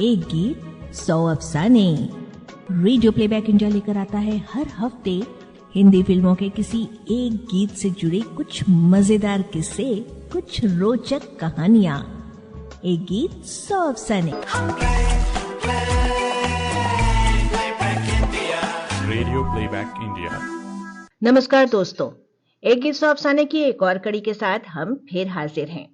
एक गीत 100 अफसाने। Radio playback India लेकर आता है हर हफ्ते हिंदी फिल्मों के किसी एक गीत से जुड़े कुछ मजेदार किस्से, कुछ रोचक कहानियां। एक गीत 100 अफसाने। Radio playback India. नमस्कार दोस्तों, एक गीत 100 अफसाने की एक और कड़ी के साथ हम फिर हाजिर हैं।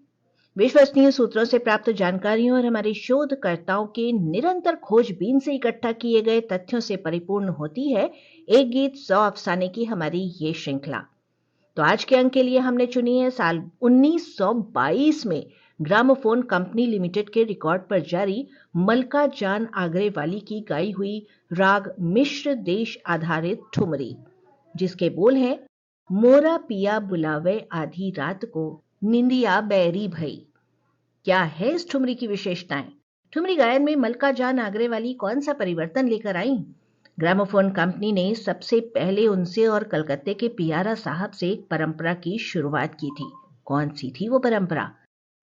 विश्वसनीय सूत्रों से प्राप्त जानकारियों और हमारे शोधकर्ताओं के निरंतर खोजबीन से इकट्ठा किए गए तथ्यों से परिपूर्ण होती है एक गीत 100 अफसाने की हमारी ये श्रृंखला। तो आज के अंक के लिए हमने चुनी है साल 1922 में ग्रामोफोन कंपनी लिमिटेड के रिकॉर्ड पर जारी मलका जान आगरेवाली की गाई हुई राग मिश्र देश आधारित ठुमरी, जिसके बोल हैं, मोरा पिया बुलावे आधी रात को, निंदिया बैरी भई। क्या है इस ठुमरी की विशेषताएं? ठुमरी गायन में मलका जान आगरेवाली कौन सा परिवर्तन लेकर आई? ग्रामोफोन कंपनी ने सबसे पहले उनसे और कलकत्ते के पियारा साहब से एक परंपरा की शुरुआत की थी। कौन सी थी वो परंपरा?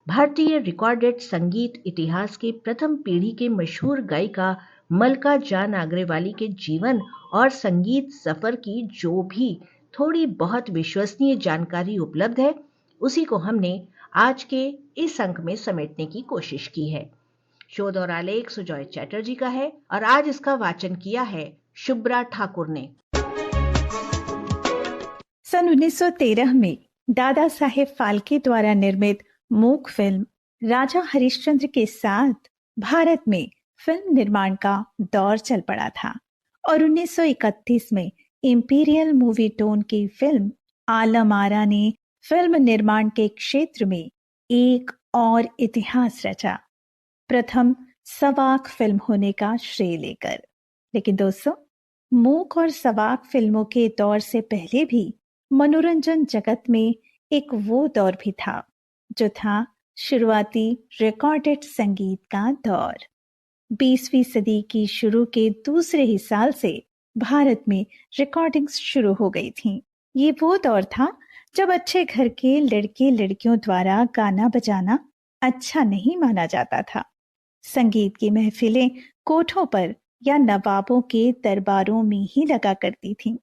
भारतीय रिकॉर्डेड संगीत इतिहास के प्रथम पीढ़ी के मशहूर गायिका मलका जान आगरेवाली के जीवन और संगीत सफर की जो भी थोड़ी बहुत विश्वसनीय जानकारी उपलब्ध है, उसी को हमने आज के इस अंक में समेटने की कोशिश की है। शोध और आलेख सुजॉय चैटर्जी का है और आज इसका वाचन किया है शुभ्रा ठाकुर ने। सन 1913 में दादा साहेब फाल्के द्वारा निर्मित मूक फिल्म राजा हरिश्चंद्र के साथ भारत में फिल्म निर्माण का दौर चल पड़ा था और 1931 में इंपीरियल मूवी टोन की फिल्म आलम आरा ने फिल्म निर्माण के क्षेत्र में एक और इतिहास रचा, प्रथम सवाक फिल्म होने का श्रेय लेकर। लेकिन दोस्तों, मूक और सवाक फिल्मों के दौर से पहले भी मनोरंजन जगत में एक वो दौर भी था जो था शुरुआती रिकॉर्डेड संगीत का दौर। 20वीं सदी की शुरू के दूसरे ही साल से भारत में रिकॉर्डिंग्स शुरू हो गई थीं। ये वो दौर था जब अच्छे घर के लड़के लड़कियों द्वारा गाना बजाना अच्छा नहीं माना जाता था। संगीत की महफिलें कोठों पर या नवाबों के दरबारों में ही लगा करती थीं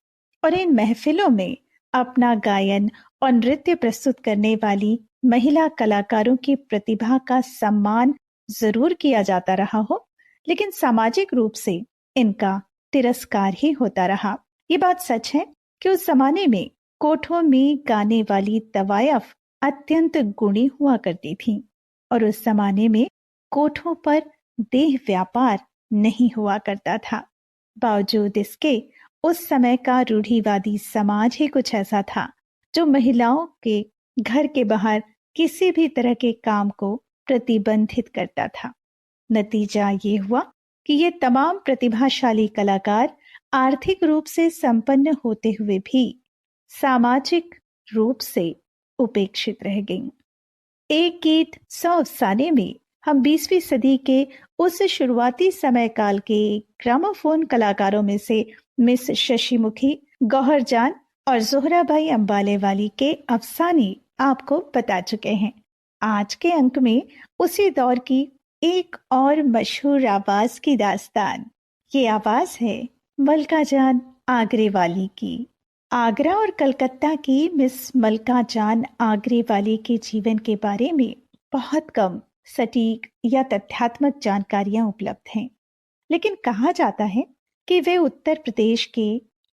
और इन महफिलों में अपना गायन और नृत्य प्रस्तुत करने वाली महिला कलाकारों की प्रतिभा का सम्मान जरूर किया जाता रहा हो, लेकिन सामाजिक रूप से इनका तिरस्कार ही होता रहा। ये बात सच है कि उस जमाने में कोठों में गाने वाली तवायफ अत्यंत गुणी हुआ करती थीं और उस जमाने में कोठों पर देह व्यापार नहीं हुआ करता था। बावजूद इसके उस समय का रूढ़िवादी समाज ही कुछ ऐसा था जो महिलाओं के घर के बाहर किसी भी तरह के काम को प्रतिबंधित करता था। नतीजा ये हुआ कि ये तमाम प्रतिभाशाली कलाकार आर्थिक रूप से संपन्न होते हुए भी सामाजिक रूप से उपेक्षित रह गईं। एक गीत 100 अफसाने में हम 20वीं सदी के उस शुरुआती समय काल के ग्रामोफोन कलाकारों में से मिस शशिमुखी, गौहर जान और जोहराबाई अंबाले वाली के अफसाने आपको बता चुके हैं। आज के अंक में उसी दौर की एक और मशहूर आवाज की दास्तान। ये आवाज है मलका जान आगरेवाली की। आगरा और कलकत्ता की मिस मलका जान आगरेवाली के जीवन के बारे में बहुत कम सटीक या तथ्यात्मक जानकारियां उपलब्ध हैं, लेकिन कहा जाता है कि वे उत्तर प्रदेश के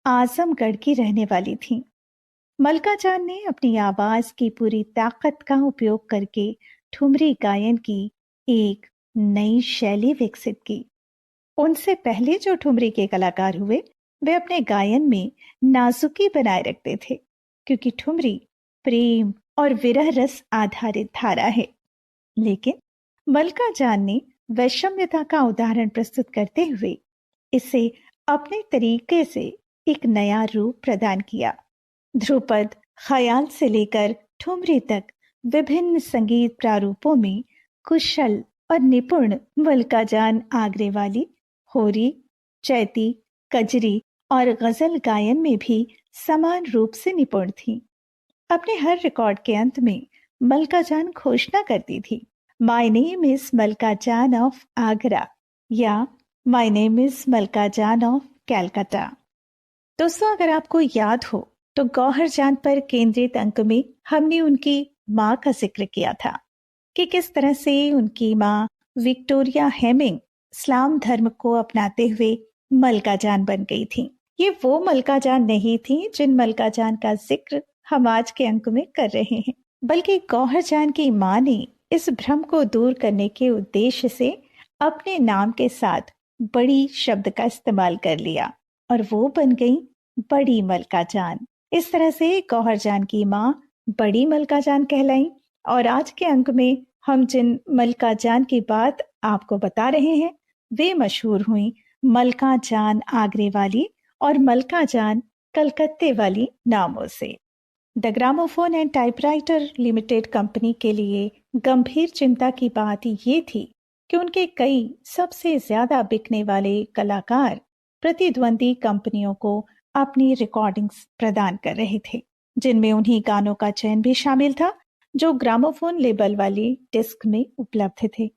आजमगढ़ की रहने वाली थीं। मलका जान ने अपनी आवाज की पूरी ताकत का उपयोग करके ठुमरी गायन की एक नई शैली विकसित की। उनसे पहले जो ठुमरी के कलाकार हुए वे अपने गायन में नाजुकी बनाए रखते थे, क्योंकि ठुमरी प्रेम और विरह रस आधारित धारा है। लेकिन मलका जान ने वैषम्यता का उदाहरण प्रस्तुत करते हुए इसे अपने तरीके से एक नया रूप प्रदान किया। ध्रुपद, ख्याल से लेकर ठुमरी तक विभिन्न संगीत प्रारूपों में कुशल और निपुण मलका जान आगरेवाली होरी, चैती, कजरी और गजल गायन में भी समान रूप से निपुण थी। अपने हर रिकॉर्ड के अंत में मलका जान घोषणा करती थी, माय नेम इज मलका जान ऑफ आगरा, या माय नेम इज मलका जान ऑफ कैलकाटा। दोस्तों, अगर आपको याद हो तो गौहर जान पर केंद्रित अंक में हमने उनकी माँ का जिक्र किया था कि किस तरह से उनकी माँ विक्टोरिया हेमिंग इस्लाम धर्म को अपनाते हुए मलका जान बन गई थी। ये वो मलका जान नहीं थी जिन मलका जान का जिक्र हम आज के अंक में कर रहे हैं, बल्कि गौहर जान की माँ ने इस भ्रम को दूर करने के उद्देश्य से अपने नाम के साथ बड़ी शब्द का इस्तेमाल कर लिया और वो बन गई बड़ी मलका जान। इस तरह से गौहर जान की माँ बड़ी मलका जान कहलाई और आज के अंक में हम जिन मलका जान की बात आपको बता रहे हैं वे मशहूर हुई मलका जान आगरे वाली और मलका जान कलकत्ते वाली नामों से। The gramophone and typewriter limited company के लिए गंभीर चिंता की बात ये थी कि उनके कई सबसे ज्यादा बिकने वाले कलाकार प्रतिद्वंदी कंपनियों को अपनी रिकॉर्डिंग्स प्रदान कर रहे थे, जिनमें उन्हीं गानों का चयन भी शामिल था जो ग्रामोफोन लेबल वाली डिस्क में उपलब्ध थे।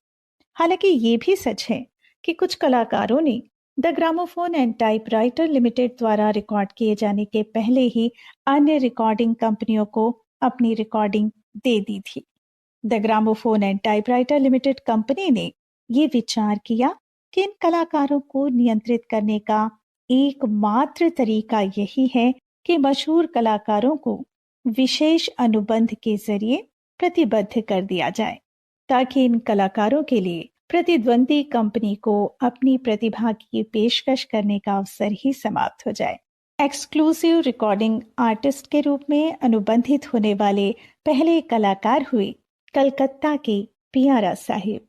हालांकि ये भी सच है कि कुछ कलाकारों ने the gramophone and typewriter limited द्वारा रिकॉर्ड किए जाने के पहले ही अन्य रिकॉर्डिंग कंपनियों को अपनी रिकॉर्डिंग दे दी थी। The gramophone and typewriter limited company ने ये विचार किया कि इन कलाकारों को नियंत्रित करने का एकमात्र तरीका यही है कि मशहूर कलाकारों को विशेष अनुबंध के जरिए प्रतिबद्ध कर दिया जाए, ताकि इन कलाकारों के लिए प्रतिद्वंदी कंपनी को अपनी प्रतिभा की पेशकश करने का अवसर ही समाप्त हो जाए। एक्सक्लूसिव रिकॉर्डिंग आर्टिस्ट के रूप में अनुबंधित होने वाले पहले कलाकार हुए कलकत्ता के पियारा साहिब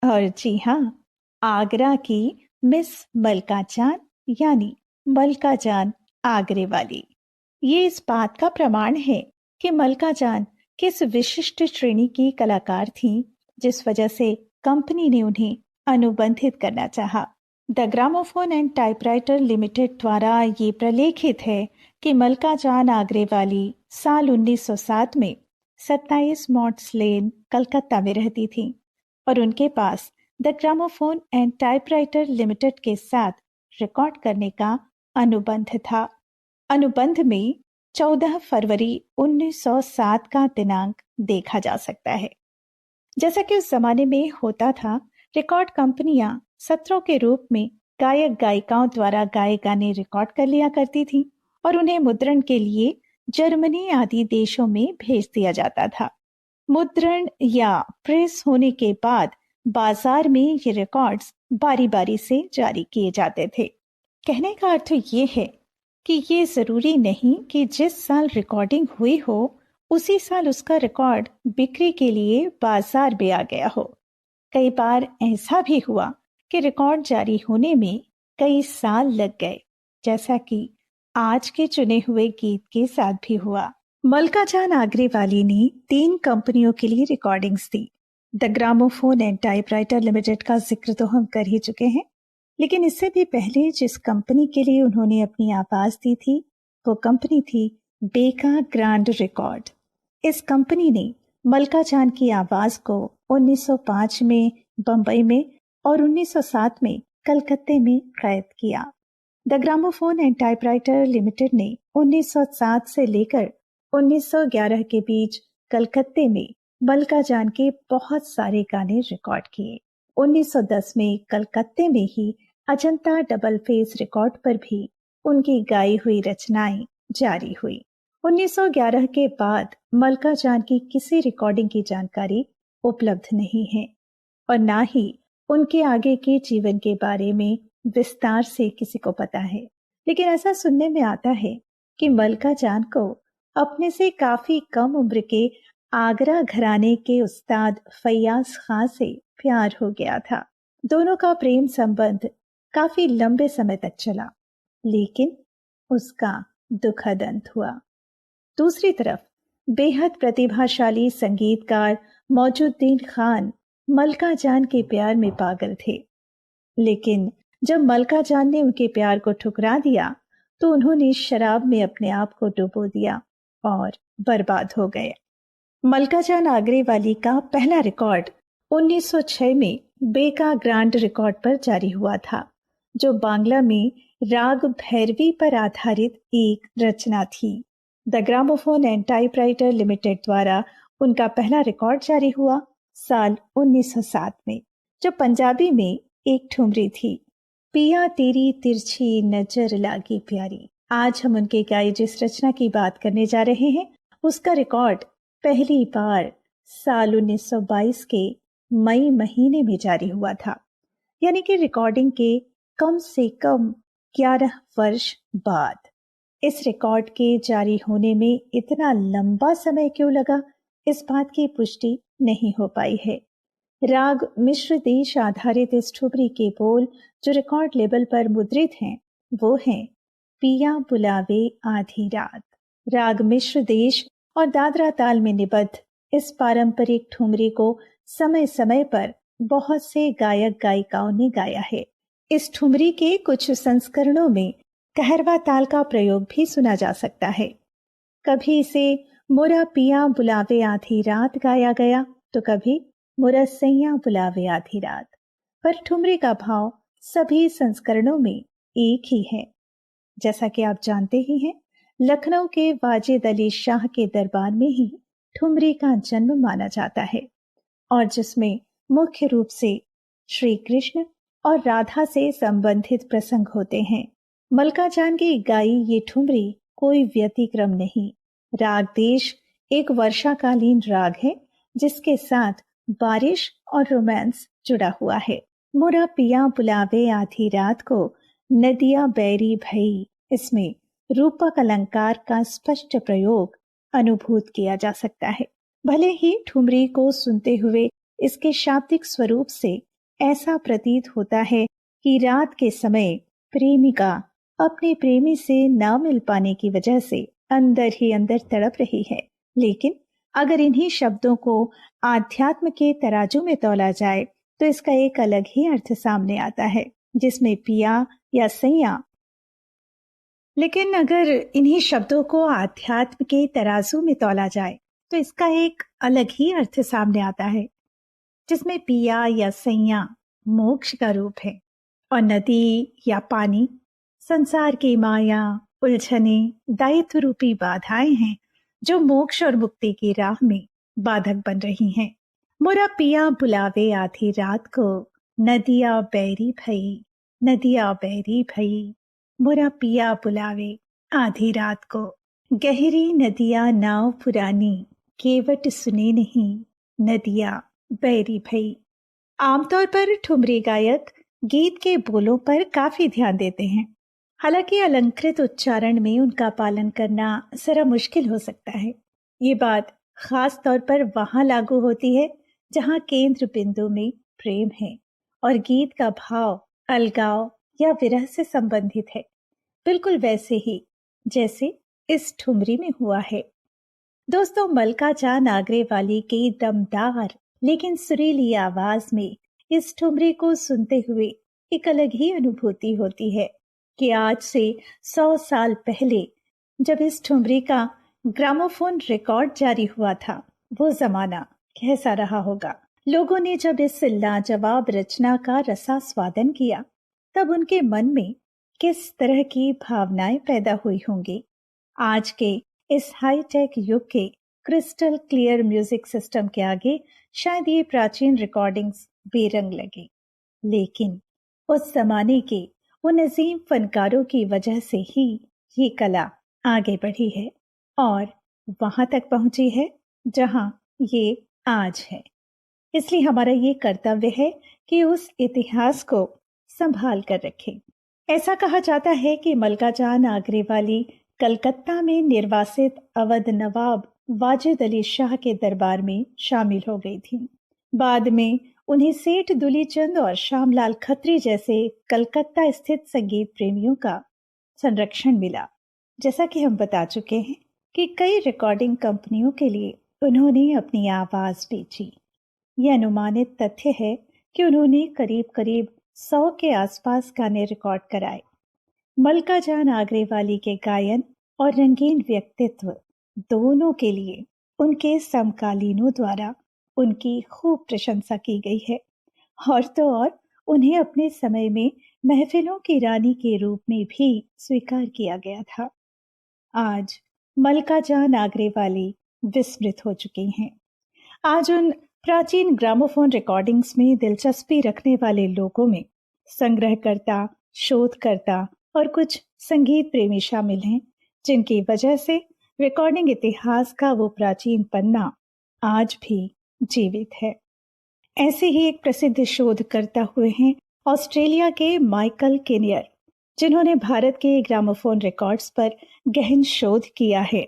और जी हाँ, आगरा की मिस मलका जान यानी मलका जान आगरे वाली। ये इस बात का प्रमाण है कि मलका जान किस विशिष्ट श्रेणी की कलाकार थी, जिस वजह से कंपनी ने उन्हें अनुबंधित करना चाहा। The gramophone and typewriter limited द्वारा ये प्रलेखित है कि मलका जान आगरे वाली साल 1907 में 27 मॉड्स लेन कलकत्ता में रहती थी और उनके पास the gramophone and typewriter limited के साथ रिकॉर्ड करने का अनुबंध था। अनुबंध में 14 फरवरी 1907 का दिनांक देखा जा सकता है। जैसा कि उस जमाने में होता था, रिकॉर्ड कंपनियां सत्रों के रूप में गायक गायिकाओं द्वारा गाए गाने रिकॉर्ड कर लिया करती थी और उन्हें मुद्रण के लिए जर्मनी आदि देशों में भेज दिया जाता था। मुद्रण या प्रेस होने के बाद बाजार में ये रिकॉर्ड्स बारी बारी से जारी किए जाते थे। कहने का अर्थ ये है कि ये जरूरी नहीं कि जिस साल रिकॉर्डिंग हुई हो उसी साल उसका रिकॉर्ड बिक्री के लिए बाजार में आ गया हो। कई बार ऐसा भी हुआ कि रिकॉर्ड जारी होने में कई साल लग गए, जैसा कि आज के चुने हुए गीत के साथ भी हुआ। मलका जान आगरे वाली ने 3 कंपनियों के लिए recordings the. The gramophone and typewriter limited का जिक्र तो हम कर ही चुके हैं, लेकिन इससे भी पहले जिस कंपनी के लिए उन्होंने अपनी आवाज दी थी वो कंपनी थी बेका ग्रांड रिकॉर्ड। इस कंपनी ने मलका जान की आवाज को 1905 में बंबई में और 1907 में कलकत्ते में कैद किया। The gramophone and typewriter limited ने 1907 से लेकर 1911 के बीच कलकत्ते में मलका जान के बहुत सारे गाने रिकॉर्ड किए। 1910 में कलकत्ते में ही अजंता डबल फेस रिकॉर्ड पर भी उनकी गाई हुई रचनाएं जारी हुई। 1911 के बाद मलका जान की किसी रिकॉर्डिंग की जानकारी उपलब्ध नहीं है और ना ही उनके आगे के जीवन के बारे में विस्तार से किसी को पता है। लेकिन ऐसा सुनने में आता है कि मलका जान को अपने से काफी कम उम्र के आगरा घराने के उस्ताद फैयाज खां से प्यार हो गया था। दोनों का प्रेम संबंध काफी लंबे समय तक चला, लेकिन उसका दुखद अंत हुआ। दूसरी तरफ बेहद प्रतिभाशाली संगीतकार मौजूद्दीन खान मलका जान के प्यार में पागल थे, लेकिन जब मलका जान ने उनके प्यार को ठुकरा दिया तो उन्होंने शराब में अपने आप को डुबो दिया और बर्बाद हो गए। मलका जान आगरे वाली का पहला रिकॉर्ड 1906 में बेका ग्रांड रिकॉर्ड पर जारी हुआ था, जो बांग्ला में राग भैरवी पर आधारित एक रचना थी। The gramophone and typewriter limited द्वारा उनका पहला रिकॉर्ड जारी हुआ साल 1907 में, जो पंजाबी में एक ठुमरी थी, पिया तेरी तिरछी नजर लागी प्यारी। आज हम उनके गाए जिस रचना की बात करने जा रहे हैं, उसका रिकॉर्ड पहली बार साल 1922 के मई महीने में जारी हुआ था, यानी कि रिकॉर्डिंग के कम से कम 11 वर्ष बाद। इस रिकॉर्ड के जारी होने में इतना लंबा समय क्यों लगा, इस बात की पुष्टि नहीं हो पाई है। राग मिश्र देश आधारित इस ठुमरी के बोल जो रिकॉर्ड लेबल पर मुद्रित हैं, वो हैं पिया बुलावे आधी रात। राग मिश्र देश और दादरा ताल में निबद्ध इस पारंपरिक ठुमरी को समय समय पर बहुत से गायक गायिकाओं ने गाया है। इस ठुमरी के कुछ संस्करणों में कहरवा ताल का प्रयोग भी सुना जा सकता है। कभी इसे मोरा पिया बुलावे आधी रात गाया गया, तो कभी मोरा सैया बुलावे आधी रात, पर ठुमरी का भाव सभी संस्करणों में एक ही है। जैसा कि आप जानते ही हैं, लखनऊ के वाजिद अली शाह के दरबार में ही ठुमरी का जन्म माना जाता है, और जिसमें मुख्य रूप से श्री कृष्ण और राधा से संबंधित प्रसंग होते हैं। मलका जान की गाई ये ठुमरी कोई व्यतिक्रम नहीं। राग देश एक वर्षाकालीन राग है, जिसके साथ बारिश और रोमांस जुड़ा हुआ है। मोरा पिया बुलावे आधी रात को नदिया बैरी भई, इसमें रूपक अलंकार का स्पष्ट प्रयोग अनुभूत किया जा सकता है। भले ही ठुमरी को सुनते हुए इसके शाब्दिक स्वरूप से ऐसा प्रतीत होता है कि रात के समय प्रेमिका अपने प्रेमी से ना मिल पाने की वजह से अंदर ही अंदर तड़प रही है, लेकिन अगर इन्हीं शब्दों को आध्यात्म के तराजू में तौला जाए तो इसका एक अलग ही अर्थ सामने आता है, जिसमें पिया या सैया। लेकिन अगर इन्हीं शब्दों को आध्यात्म के तराजू में तौला जाए तो इसका एक अलग ही अर्थ सामने आता है, जिसमें पिया या सैया मोक्ष का रूप है और नदी या पानी संसार की माया, उलझने, दायित्व रूपी बाधाएं हैं जो मोक्ष और मुक्ति की राह में बाधक बन रही हैं। मोरा पिया बुलावे आधी रात को नदिया बैरी भई, नदिया बैरी भई, मोरा पिया बुलावे आधी रात को। गहरी नदिया नाव पुरानी, केवट सुने नहीं, नदिया बैरी भई। आमतौर पर ठुमरी गायक गीत के बोलों पर काफी ध्यान देते हैं, हालांकि अलंकृत उच्चारण में उनका पालन करना जरा मुश्किल हो सकता है। ये बात खास तौर पर वहां लागू होती है जहां केंद्र बिंदु में प्रेम है और गीत का भाव अलगाव या विरह से संबंधित है, बिल्कुल वैसे ही जैसे इस ठुमरी में हुआ है। दोस्तों, मलका जान आगरेवाली की दमदार लेकिन सुरीली आवाज में इस ठुमरी को सुनते हुए एक अलग ही अनुभूति होती है कि आज से 100 साल पहले जब इस ठुमरी का ग्रामोफोन रिकॉर्ड जारी हुआ था, वो जमाना कैसा रहा होगा। लोगों ने जब इस लाजवाब रचना का रसास्वादन किया, तब उनके मन में किस तरह की भावनाएं पैदा हुई होंगी। आज के इस हाईटेक युग के क्रिस्टल क्लियर म्यूजिक सिस्टम के आगे शायद ये प्राचीन रिकॉर्डिंग्स बेरंग लगे, लेकिन उस जमाने के उन अजीम फनकारों की वजह से ही ये कला आगे बढ़ी है और वहां तक पहुंची है जहां ये आज है। इसलिए हमारा ये कर्तव्य है कि उस इतिहास को संभाल कर रखें। ऐसा कहा जाता है कि मलका जान आगरेवाली कलकत्ता में निर्वासित अवध नवाब वाजिद अली शाह के दरबार में शामिल हो गई थी। बाद में उन्हें सेठ दुलीचंद और श्यामलाल खत्री जैसे कलकत्ता स्थित संगीत प्रेमियों का संरक्षण मिला। जैसा कि हम बता चुके हैं कि कई रिकॉर्डिंग कंपनियों के लिए उन्होंने अपनी आवाज बेची। यह अनुमानित तथ्य है कि उन्होंने करीब करीब 100 के आसपास गाने रिकॉर्ड कराए। मलका जान आगरेवाली के गायन और रंगीन व्यक्तित्व दोनों के लिए उनके समकालीनों द्वारा उनकी खूब प्रशंसा की गई है। और तो और उन्हें अपने समय में महफिलों की रानी के रूप में भी स्वीकार किया गया था। आज मल्का जान आगरे वाली विस्मृत हो चुकी हैं। आज उन प्राचीन ग्रामोफोन रिकॉर्डिंग्स में दिलचस्पी रखने वाले लोगों में संग्रहकर्ता, शोधकर्ता और कुछ संगीत प्रेमी शामिल हैं, जिनकी वजह से रिकॉर्डिंग इतिहास का वो प्राचीन पन्ना आज भी जीवित है। ऐसे ही एक प्रसिद्ध शोधकर्ता हुए हैं ऑस्ट्रेलिया के माइकल किनियर, जिन्होंने भारत के ग्रामोफोन रिकॉर्ड्स पर गहन शोध किया है।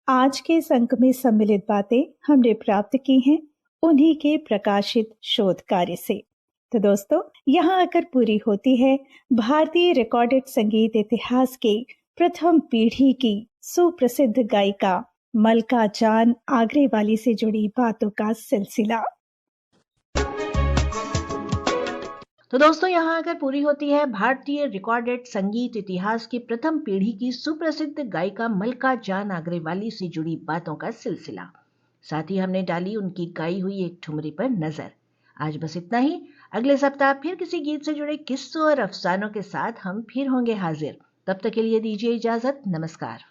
आज के इस अंक में सम्मिलित बातें हमने प्राप्त की हैं उन्हीं के प्रकाशित शोध कार्य से। तो दोस्तों, यहाँ आकर पूरी होती है भारतीय रिकॉर्डेड संगीत इतिहास के प्रथम पीढ़ी की सुप्रसिद्ध गायिका मल्का जान आगरे वाली से जुड़ी बातों का सिलसिला। तो दोस्तों, यहाँ आकर पूरी होती है भारतीय रिकॉर्डेड संगीत इतिहास की प्रथम पीढ़ी की सुप्रसिद्ध गायिका मल्का जान आगरेवाली से जुड़ी बातों का सिलसिला। साथ ही हमने डाली उनकी गाई हुई एक ठुमरी पर नजर। आज बस इतना ही। अगले सप्ताह फिर किसी गीत से जुड़े किस्सों और अफसानों के साथ हम फिर होंगे हाजिर। तब तक के लिए दीजिए इजाजत। नमस्कार।